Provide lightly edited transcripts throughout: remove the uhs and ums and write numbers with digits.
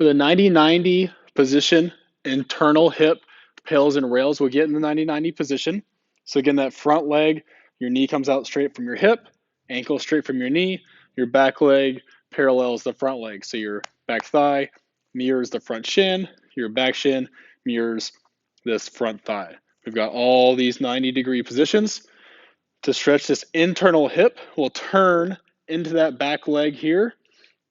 For the 90-90 position, internal hip, PAILS and rails will get in the 90-90 position. So again, that front leg, your knee comes out straight from your hip, ankle straight from your knee, your back leg parallels the front leg. So your back thigh mirrors the front shin, your back shin mirrors this front thigh. We've got all these 90-degree positions. To stretch this internal hip, we'll turn into that back leg here.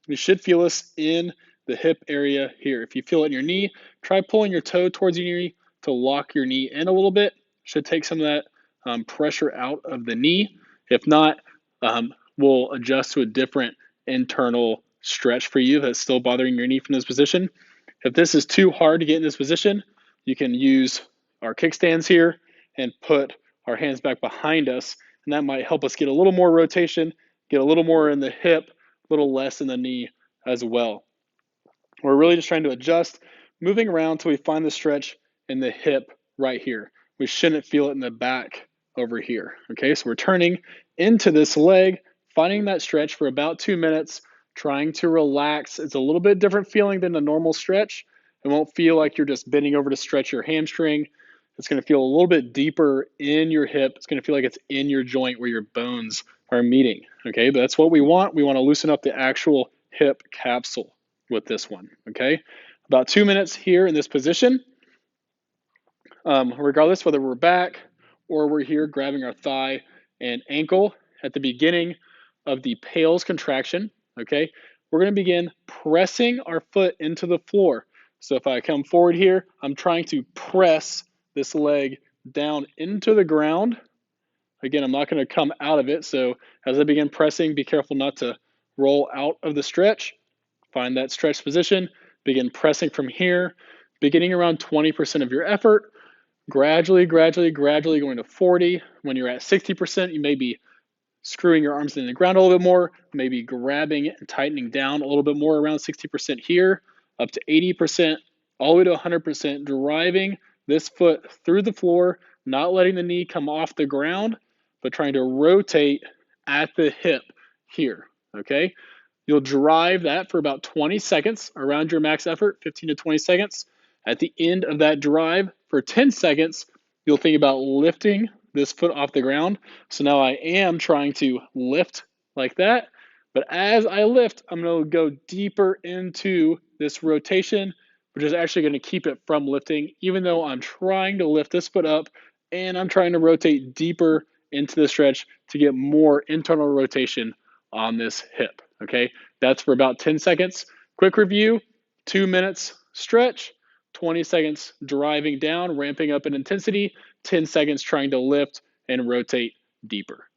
You should feel this in the hip area here. If you feel it in your knee, try pulling your toe towards your knee to lock your knee in a little bit. Should take some of that pressure out of the knee. If not, we'll adjust to a different internal stretch for you that's still bothering your knee from this position. If this is too hard to get in this position, you can use our kickstands here and put our hands back behind us, and that might help us get a little more rotation, get a little more in the hip, a little less in the knee as well. We're really just trying to adjust, moving around till we find the stretch in the hip right here. We shouldn't feel it in the back over here. Okay, so we're turning into this leg, finding that stretch for about 2 minutes, trying to relax. It's a little bit different feeling than a normal stretch. It won't feel like you're just bending over to stretch your hamstring. It's going to feel a little bit deeper in your hip. It's going to feel like it's in your joint where your bones are meeting. Okay, but that's what we want. We want to loosen up the actual hip capsule with this one. Okay, about 2 minutes here in this position. Regardless whether we're back or we're here grabbing our thigh and ankle at the beginning of the PAILS contraction. Okay, we're going to begin pressing our foot into the floor. So if I come forward here, I'm trying to press this leg down into the ground. Again, I'm not going to come out of it. So as I begin pressing, be careful not to roll out of the stretch. Find that stretch position. Begin pressing from here, beginning around 20% of your effort. Gradually going to 40. When you're at 60%, you may be screwing your arms into the ground a little bit more, maybe grabbing and tightening down a little bit more around 60% here, up to 80%, all the way to 100%, driving this foot through the floor, not letting the knee come off the ground, but trying to rotate at the hip here, okay? You'll drive that for about 20 seconds around your max effort, 15 to 20 seconds. At the end of that drive, for 10 seconds, you'll think about lifting this foot off the ground. So now I am trying to lift like that. But as I lift, I'm going to go deeper into this rotation, which is actually going to keep it from lifting, even though I'm trying to lift this foot up and I'm trying to rotate deeper into the stretch to get more internal rotation on this hip. Okay, that's for about 10 seconds. Quick review, 2 minutes stretch, 20 seconds driving down, ramping up in intensity, 10 seconds trying to lift and rotate deeper.